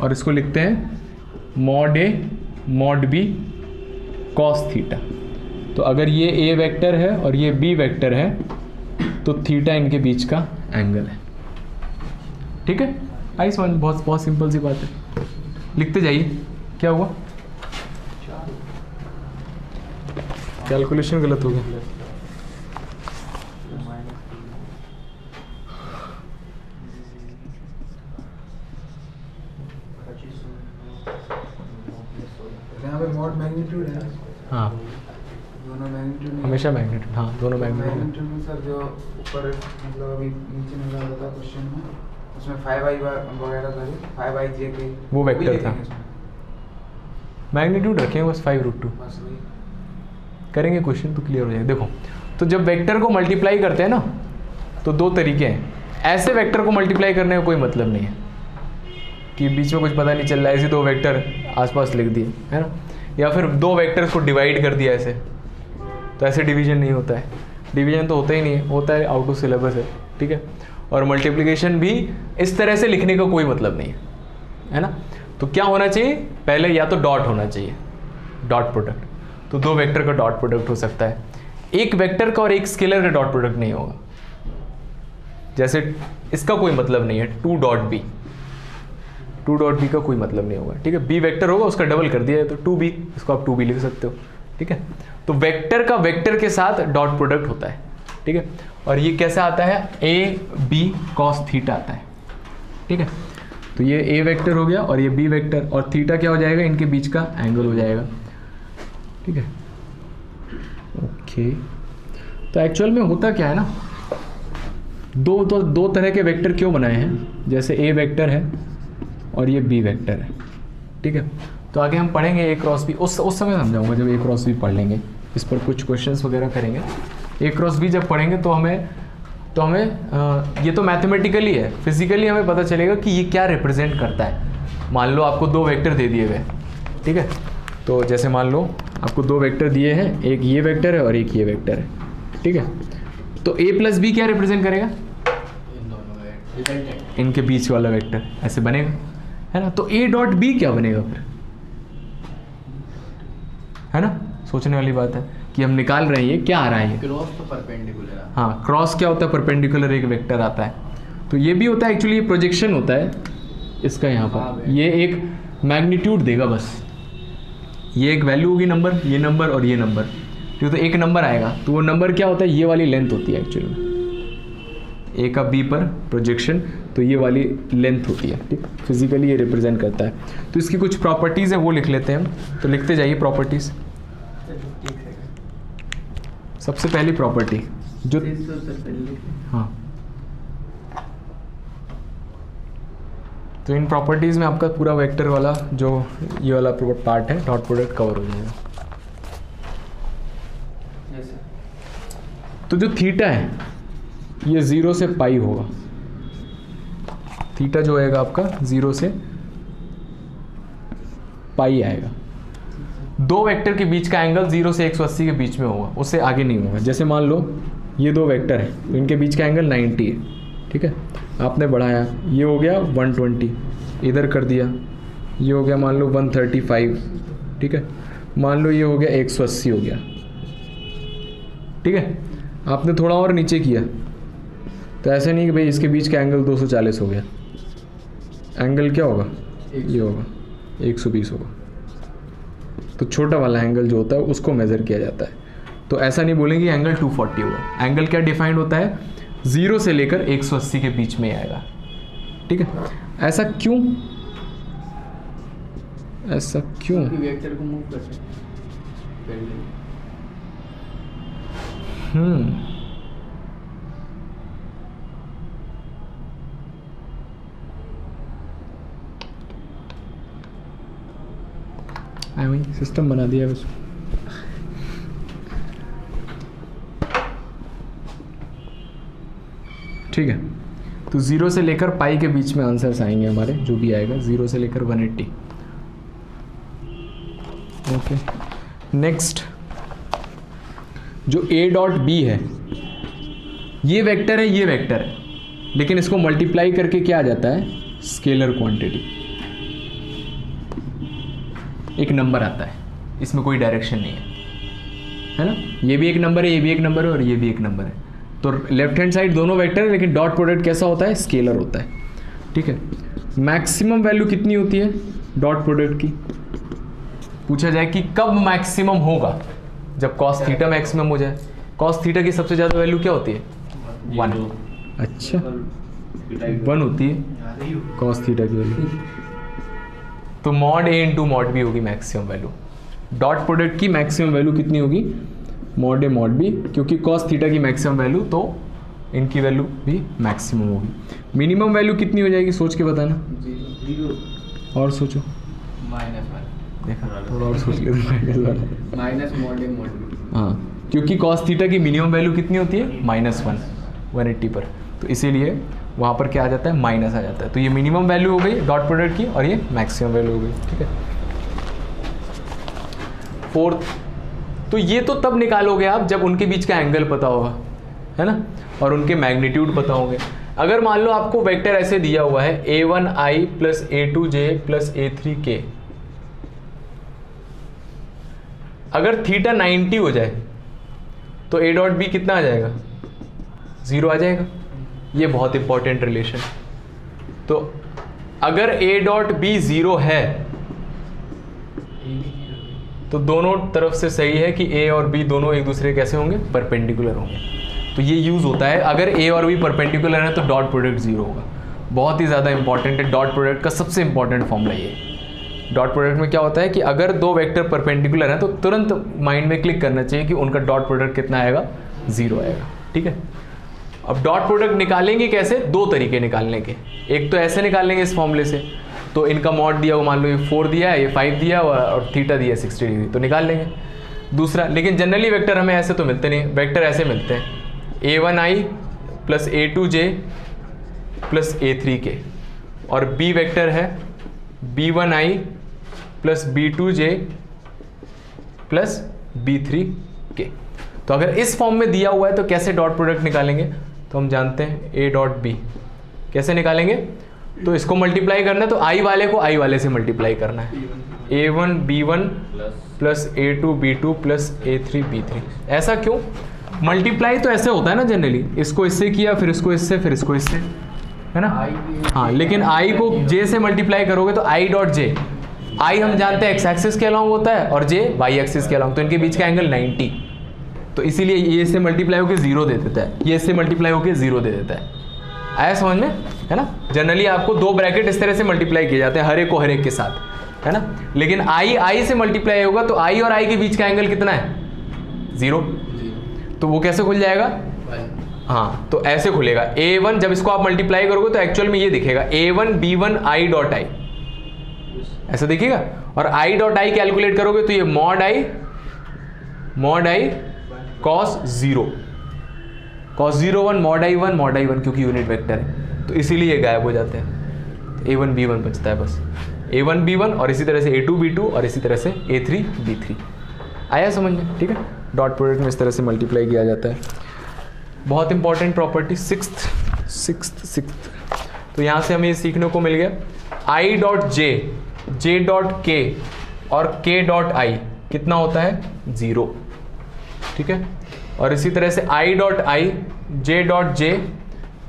S1: और इसको लिखते हैं mod A mod B cos theta. तो अगर ये ए वेक्टर है और ये बी वेक्टर है तो थीटा इनके बीच का एंगल है। ठीक है, आई समझ, बहुत बहुत सिंपल सी बात है। लिखते जाइए, क्या हुआ? कैलकुलेशन गलत हो गया।
S2: यहाँ पे मॉड मैग्नीट्यूड है।
S1: हाँ,
S2: दोनों मैग्नीट्यूड
S1: हमेशा मैग्नीट्यूड, हाँ दोनों मैग्नीट्यूड।
S2: मैग्नीट्यूड में सर जो ऊपर मतलब अभी नीचे मिला हुआ था क्वेश्चन में, उसमें 5i वगैरह था, 5ij के
S1: वो वेक्टर
S2: भी
S1: था।
S2: लिखेंगे उसमें।
S1: मैग्नीट्यूड रखेंगे बस 5√2
S2: बस वही।
S1: करेंगे, क्वेश्चन तो क्लियर हो जाएगा। देखो, तो जब वेक्टर को मल्टीप्लाई करते हैं ना तो दो तरीके हैं। ऐसे वेक्टर को मल्टीप्लाई करने का कोई मतलब नहीं है कि बीच में कुछ पता नहीं चल रहा है, ऐसे दो वेक्टर आसपास लिख दिए, है ना, या फिर दो वेक्टर्स को डिवाइड कर दिया ऐसे, तो ऐसे डिवीजन नहीं होता है। डिवीजन तो होता ही नहीं है, होता है आउट ऑफ सिलेबस है, ठीक है। और मल्टीप्लिकेशन भी इस तरह से लिखने का कोई मतलब नहीं है ना। तो क्या होना चाहिए, पहले या तो डॉट होना चाहिए, डॉट प्रोडक्ट, तो दो वेक्टर का डॉट प्रोडक्ट हो सकता है। एक वेक्टर का और एक स्केलर का डॉट प्रोडक्ट नहीं होगा। जैसे इसका कोई मतलब नहीं है 2.b, 2.b का कोई मतलब नहीं होगा, ठीक है। बी वेक्टर होगा, उसका डबल कर दिया है तो 2b, इसको आप 2b लिख सकते हो, ठीक है। तो वेक्टर का वेक्टर के साथ डॉट प्रोडक्ट होता है, ठीक है। और ये कैसे आता है, ए बी कॉस थीटा आता है, ठीक है। तो ये ए वेक्टर हो गया और ये बी वेक्टर, और थीटा क्या हो जाएगा, इनके बीच का एंगल हो जाएगा, ठीक है। ओके, तो एक्चुअल में होता क्या है ना, दो तरह के वेक्टर क्यों बनाए हैं, जैसे ए वेक्टर है और ये बी वेक्टर है, ठीक है। तो आगे हम पढ़ेंगे ए क्रॉस बी, उस समय समझाऊंगा जब ए क्रॉस बी पढ़ लेंगे, इस पर कुछ क्वेश्चंस वगैरह करेंगे। ए क्रॉस बी जब पढ़ेंगे तो हमें ये तो मैथमेटिकली है, फिजिकली हमें पता चलेगा कि ये क्या रिप्रेजेंट करता है। मान लो आपको दो वेक्टर दे दिए गए, ठीक है। तो जैसे मान लो आपको दो वेक्टर दिए हैं, एक ये वेक्टर है और एक ये वेक्टर है, ठीक है। तो ए प्लस बी क्या रिप्रेजेंट करेगा, इनके बीच वाला वेक्टर ऐसे बनेगा, है ना। तो ए डॉट बी क्या बनेगा फिर, है ना। सोचने वाली बात है कि हम निकाल रहे हैं ये क्या आ रहा है,
S3: क्रॉस तो परपेंडिकुलर है।
S1: हाँ, क्रॉस क्या होता है, परपेंडिकुलर एक वेक्टर आता है। तो ये भी होता है, एक्चुअली ये प्रोजेक्शन होता है इसका यहाँ पर, ये एक मैग्नीट्यूड देगा बस, ये एक वैल्यू होगी नंबर, ये नंबर और ये नंबर, तो एक नंबर आएगा। तो वो नंबर क्या होता है, ये वाली लेंथ होती है एक्चुअली में, ए का बी पर प्रोजेक्शन, तो ये वाली लेंथ होती है, ठीक। फिजिकली ये रिप्रेजेंट करता है। तो इसकी कुछ प्रॉपर्टीज़ है वो लिख लेते हैं हम, तो लिखते जाइए प्रॉपर्टीज़। सबसे पहली प्रॉपर्टी जो, हाँ, तो इन प्रॉपर्टीज़ में आपका पूरा वेक्टर वाला जो ये वाला पार्ट है, डॉट प्रोडक्ट कवर हो जाएगा। तो जो थीटा है ये 0 से पाई होगा, थीटा जो आएगा आपका 0 से पाई आएगा। दो वेक्टर के बीच का एंगल 0 से 180 के बीच में होगा, उससे आगे नहीं होगा। जैसे मान लो ये दो वेक्टर है तो इनके बीच का एंगल 90 है, ठीक है। आपने बढ़ाया, ये हो गया 120, इधर कर दिया, ये हो गया मान लो 135, ठीक है। मान लो ये हो गया 180 हो गया, ठीक है। आपने थोड़ा और नीचे किया तो ऐसा नहीं कि भाई इसके बीच का एंगल 240 हो गया, एंगल क्या होगा, ये होगा 120 होगा। तो छोटा वाला एंगल जो होता है उसको मेज़र किया जाता है। तो ऐसा नहीं बोलेंगे एंगल 240 होगा। एंगल क्या डिफाइंड होता है, 0 से लेकर 180 के बीच में आएगा, ठीक है। ऐसा क्यों, ऐसा क्यों,
S3: वेक्टर को मूव कर सकते
S1: वही सिस्टम बना दिया उसको। ठीक है, तो 0 से लेकर पाई के बीच में आंसर्स आएंगे हमारे, जो भी आएगा 0 से लेकर 180। ओके, नेक्स्ट जो a डॉट बी है, ये वेक्टर है, ये वेक्टर है, लेकिन इसको मल्टीप्लाई करके क्या आ जाता है, स्केलर क्वांटिटी। एक नंबर आता है, इसमें कोई डायरेक्शन नहीं है ना। ये भी एक नंबर है, ये भी एक नंबर है और ये भी एक नंबर है। तो लेफ्ट हैंड साइड दोनों वेक्टर है, लेकिन डॉट प्रोडक्ट कैसा होता है, स्केलर होता है। ठीक है, मैक्सिमम वैल्यू कितनी होती है डॉट प्रोडक्ट की? पूछा जाए कि कब मैक्सिमम होगा, जब कॉस थीटा मैक्सिमम हो जाए। कॉस थीटा की सबसे ज़्यादा वैल्यू क्या होती है? 1। अच्छा, 1 होती है कॉस थीटा की वैल्यू। तो मॉड ए इंटू मॉड बी होगी मैक्सिमम वैल्यू। डॉट प्रोडक्ट की मैक्सिमम वैल्यू कितनी होगी? मॉड ए मॉड बी, क्योंकि कॉस थीटा की मैक्सिमम वैल्यू, तो इनकी वैल्यू भी मैक्सिमम होगी। मिनिमम वैल्यू कितनी हो जाएगी, सोच के बताना।
S3: 0
S1: और सोचो,
S3: -1
S1: देखा थोड़ा और सोच के
S3: minus mod A mod B.
S1: हाँ, क्योंकि कॉस थीटा की मिनिमम वैल्यू कितनी होती है? -1 180 पर, तो इसीलिए वहाँ पर क्या आ जाता है? माइनस आ जाता है। तो ये मिनिमम वैल्यू हो गई डॉट प्रोडक्ट की और ये मैक्सिमम वैल्यू हो गई। ठीक है, फोर्थ, तो ये तो तब निकालोगे आप जब उनके बीच का एंगल पता होगा, है ना, और उनके मैग्नीट्यूड पता होंगे। अगर मान लो आपको वेक्टर ऐसे दिया हुआ है a1i plus a2j plus a3k, अगर थीटा 90 हो जाए तो a डॉट बी कितना आ जाएगा? 0 आ जाएगा। ये बहुत इंपॉर्टेंट रिलेशन। तो अगर a डॉट बी 0 है तो दोनों तरफ से सही है कि a और b दोनों एक दूसरे कैसे होंगे? परपेंडिकुलर होंगे। तो ये यूज़ होता है, अगर a और b परपेंडिकुलर है तो डॉट प्रोडक्ट 0 होगा। बहुत ही ज़्यादा इंपॉर्टेंट है, डॉट प्रोडक्ट का सबसे इंपॉर्टेंट फॉर्मूला ये। डॉट प्रोडक्ट में क्या होता है कि अगर दो वेक्टर परपेंडिकुलर हैं तो तुरंत माइंड में क्लिक करना चाहिए कि उनका डॉट प्रोडक्ट कितना आएगा? 0 आएगा। ठीक है, अब डॉट प्रोडक्ट निकालेंगे कैसे? 2 तरीके निकालने के। एक तो ऐसे निकालेंगे इस फॉर्मूले से, तो इनका मॉड दिया हुआ, मान लो ये 4 दिया है, ये 5 दिया और थीटा दिया 60 डिग्री, तो निकाल लेंगे। दूसरा, लेकिन जनरली वेक्टर हमें ऐसे तो मिलते नहीं, वेक्टर ऐसे मिलते हैं a1i plus a2j plus a3k, और b वेक्टर है b1i plus b2j plus b3k। तो अगर इस फॉर्म में दिया हुआ है तो कैसे डॉट प्रोडक्ट निकालेंगे? तो हम जानते हैं a डॉट b कैसे निकालेंगे? तो इसको मल्टीप्लाई करना है तो i वाले को i वाले से मल्टीप्लाई करना है। a1 b1 plus a2 b2 plus a3 b3। ऐसा क्यों? मल्टीप्लाई तो ऐसे होता है ना जनरली, इसको इससे किया, फिर इसको इससे, फिर इसको इससे, है ना। हाँ, लेकिन i को j से मल्टीप्लाई करोगे तो i डॉट j, i हम जानते हैं एक्स एक्सिस के अलाउंग होता है और j वाई एक्सिस के अलाउंग, तो इनके बीच का एंगल 90, तो इसीलिए ये इससे मल्टीप्लाई होकर 0 दे देता है, ये इससे मल्टीप्लाई होकर 0 दे देता है। आया समझ में, है ना। जनरली आपको 2 ब्रैकेट इस तरह से मल्टीप्लाई किए जाते हैं, हर एक को हर एक के साथ, है ना। लेकिन i से मल्टीप्लाई होगा तो i और i के बीच का एंगल कितना है? 0। तो वो कैसे खुल जाएगा? हाँ, तो ऐसे खुलेगा a1, जब इसको आप मल्टीप्लाई करोगे तो एक्चुअल में ये दिखेगा a1 b1 i dot i, ऐसा दिखेगा। और i डॉट i कैलकुलेट करोगे तो ये mod i cos 0 1 mod i 1 क्योंकि यूनिट वेक्टर है, तो इसीलिए ये गायब हो जाते हैं। a1 b1 बचता है बस, a1 b1 और इसी तरह से a2 b2 और इसी तरह से a3 b3। आया समझ में, ठीक है। डॉट प्रोडक्ट में इस तरह से मल्टीप्लाई किया जाता है। बहुत इंपॉर्टेंट प्रॉपर्टी सिक्स्थ। तो यहाँ से हमें ये सीखने को मिल गया, i dot j dot k और k डॉट i कितना होता है? 0, ठीक है। और इसी तरह से i dot i, j dot j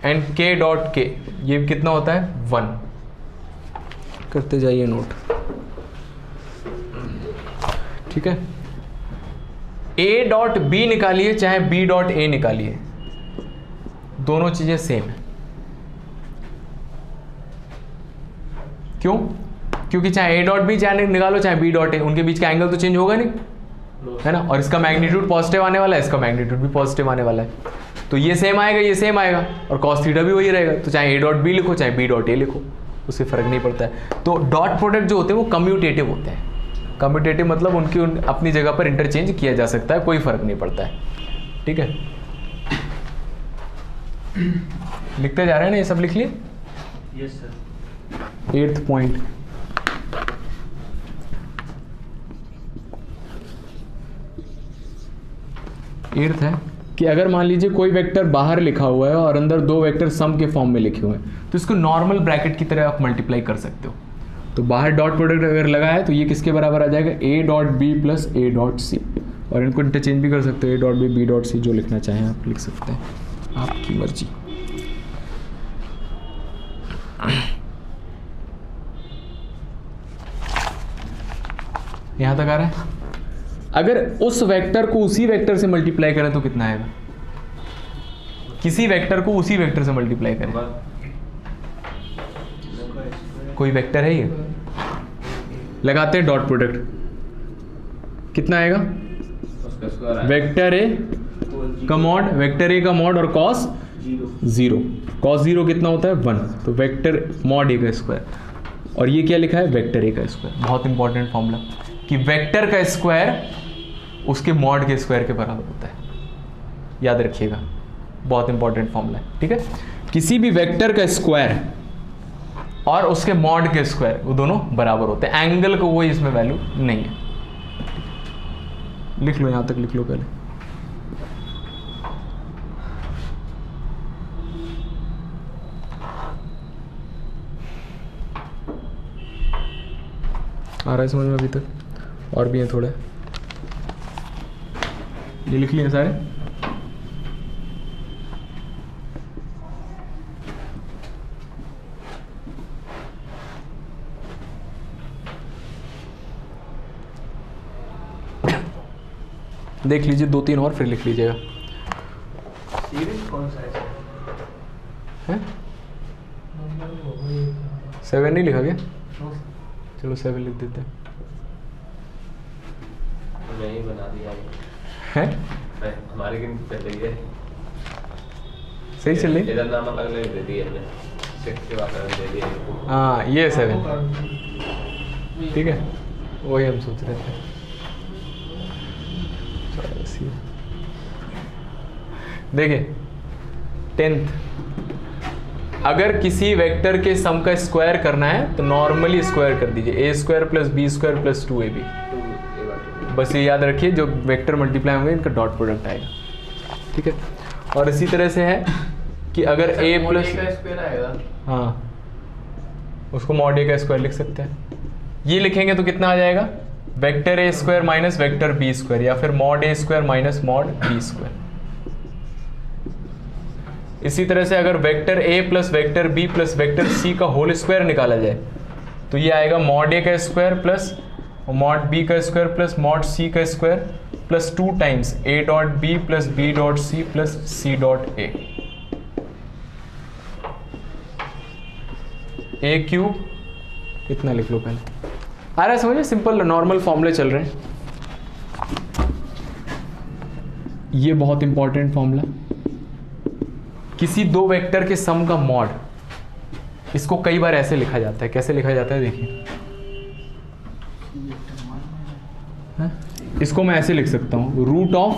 S1: and k dot k ये कितना होता है? 1। करते जाइए नोट, ठीक है। a डॉट b निकालिए चाहे b डॉट a निकालिए, दोनों चीजें सेम है। क्यों? क्योंकि चाहे a डॉट b चाहे निकालो चाहे b डॉट a, उनके बीच का एंगल तो चेंज होगा नहीं, है ना। और इसका मैग्नीट्यूड पॉजिटिव आने वाला है, इसका मैग्नीट्यूड भी पॉजिटिव आने वाला है, तो ये सेम आएगा, ये सेम आएगा, और कॉस थीटा भी वही रहेगा। तो चाहे a डॉट b लिखो चाहे b डॉट a लिखो, उससे फर्क नहीं पड़ता है। तो डॉट प्रोडक्ट जो होते हैं वो कम्यूटेटिव होते हैं। कम्यूटेटिव मतलब उनकी अपनी जगह पर इंटरचेंज किया जा सकता है, कोई फर्क नहीं पड़ता है, ठीक है। लिखते जा रहे हैं ना, ये सब लिख लिए?
S3: Yes sir.
S1: 8th point, eighth है कि अगर मान लीजिए कोई वेक्टर बाहर लिखा हुआ है और अंदर 2 वेक्टर सम के फॉर्म में लिखे हुए हैं, तो इसको नॉर्मल ब्रैकेट की तरह आप मल्टीप्लाई कर सकते हो। तो बाहर डॉट प्रोडक्ट अगर लगा है तो ये किसके बराबर आ जाएगा, A dot B plus A dot C. और इनको इंटरचेंज भी कर सकते हो, A dot B dot C, जो लिखना चाहें आप लिख सकते हैं, आपकी मर्जी। यहां तक आ रहा है। अगर उस वेक्टर को उसी वेक्टर से मल्टीप्लाई करें तो कितना आएगा, किसी वेक्टर को उसी वेक्टर से मल्टीप्लाई करें, कोई वेक्टर है ये, लगाते हैं डॉट प्रोडक्ट, कितना आएगा, वेक्टर ए का मॉड, वेक्टर ए का मॉड और कॉस 0, कॉस 0 कितना होता है 1, तो वेक्टर मॉड ए का स्क्वायर, और ये क्या लिखा है, वेक्टर ए का स्क्वायर। बहुत इंपॉर्टेंट फॉर्मूला कि वेक्टर का स्क्वायर उसके मॉड के स्क्वायर के बराबर होता है, याद रखिएगा, बहुत इंपॉर्टेंट फॉर्मूला है, ठीक है। किसी भी वेक्टर का स्क्वायर और उसके मॉड के स्क्वायर वो दोनों बराबर होते हैं, एंगल को कोई इसमें वैल्यू नहीं है। लिख लो, यहां तक लिख लो पहले। आ रहा है समझ में अभी तक, और भी है थोड़े, ये लिख लिए सारे। देख लीजिए 2-3 और फिर लिख लीजिएगा।
S3: सीरीज कौन सा है?
S1: 7 नहीं लिखा गया, चलो 7 लिख देते हैं।
S4: नहीं बना दिया
S1: है
S4: हमारे दिन पहले ये
S1: सही चल रही,
S4: इधर नाम अलग अलग दे दिए हमने, 6 के बाद दे दिए।
S1: हाँ ये 7, ठीक है, वही हम सोच रहे थे। देखिए 10th, अगर किसी वेक्टर के सम का स्क्वायर करना है तो नॉर्मली स्क्वायर कर दीजिए, A square plus B square plus 2ab। बस ये याद रखिए, जो वेक्टर मल्टीप्लाई होंगे इनका डॉट प्रोडक्ट आएगा, ठीक है। और इसी तरह से है कि अगर a प्लस
S3: स्क्वायर आएगा,
S1: हाँ उसको मॉड ए का स्क्वायर लिख सकते हैं। ये लिखेंगे तो कितना आ जाएगा, vector A square minus vector B square, या फिर mod A square minus mod B square. इसी तरह से अगर vector A plus vector B plus vector C का होल स्क्वायर निकाला जाए तो ये आएगा मॉड ए का स्क्वायर प्लस मॉड बी का स्क्वायर प्लस मॉड सी का square plus 2 times A dot B plus B dot C plus C dot A cube, इतना लिख लो पहले। आ रहा है समझ में, सिंपल नॉर्मल फॉर्मूले चल रहे हैं। ये बहुत इंपॉर्टेंट फॉर्मूला, किसी दो वेक्टर के सम का मॉड, इसको कई बार ऐसे लिखा जाता है। कैसे लिखा जाता है देखिए, इसको मैं ऐसे लिख सकता हूं, रूट ऑफ,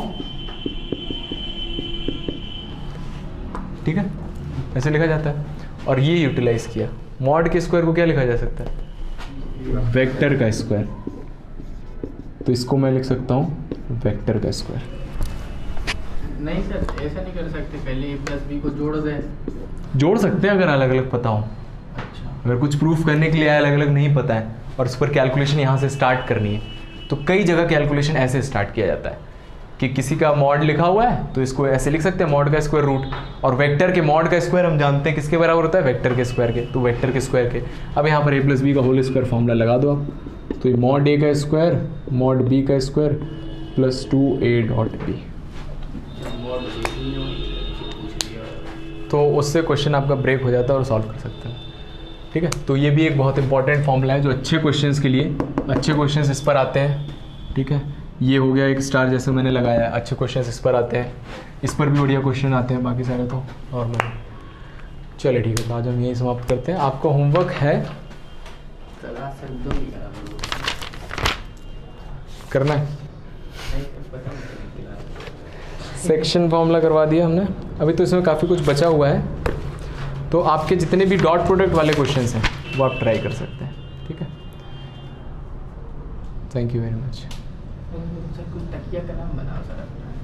S1: ठीक है, ऐसे लिखा जाता है। और ये यूटिलाइज किया, मॉड के स्क्वायर को क्या लिखा जा सकता है, वेक्टर का स्क्वायर, तो इसको मैं लिख सकता हूं वेक्टर का स्क्वायर।
S3: नहीं सर ऐसा नहीं कर सकते, पहले a प्लस बी को जोड़ दें।
S1: जोड़ सकते हैं अगर अलग अलग पता हो।
S3: अच्छा,
S1: अगर कुछ प्रूफ करने के लिए अलग अलग नहीं पता है और उस पर कैलकुलेशन यहाँ से स्टार्ट करनी है, तो कई जगह कैलकुलेशन ऐसे स्टार्ट किया जाता है कि किसी का मॉड लिखा हुआ है तो इसको ऐसे लिख सकते हैं, मॉड का स्क्वायर रूट, और वेक्टर के मॉड का स्क्वायर हम जानते हैं किसके बराबर होता है, वेक्टर के स्क्वायर के, तो वेक्टर के स्क्वायर के। अब यहाँ पर a प्लस बी का होल स्क्वायर फॉर्मूला लगा दो आप, तो ये मॉड ए का स्क्वायर मॉड बी का square plus 2a dot B, तो उससे क्वेश्चन आपका ब्रेक हो जाता है और सॉल्व कर सकते हैं, ठीक है। तो ये भी एक बहुत इंपॉर्टेंट फॉर्मूला है जो अच्छे क्वेश्चंस के लिए, अच्छे क्वेश्चंस इस पर आते हैं, ठीक है। ये हो गया एक स्टार जैसे मैंने लगाया है, अच्छे क्वेश्चंस इस पर आते हैं, इस पर भी बढ़िया क्वेश्चन आते हैं, बाकी सारे तो नॉर्मल। चलिए ठीक है, तो आज हम यही समाप्त करते हैं। आपका होमवर्क है करना है, सेक्शन फॉर्मूला करवा दिया हमने, अभी तो इसमें काफ़ी कुछ बचा हुआ है, तो आपके जितने भी डॉट प्रोडक्ट वाले क्वेश्चंस हैं वो आप ट्राई कर सकते हैं, ठीक है। Thank you very much.
S3: Sir कुछ तकिया का नाम बनाओ सर अपना।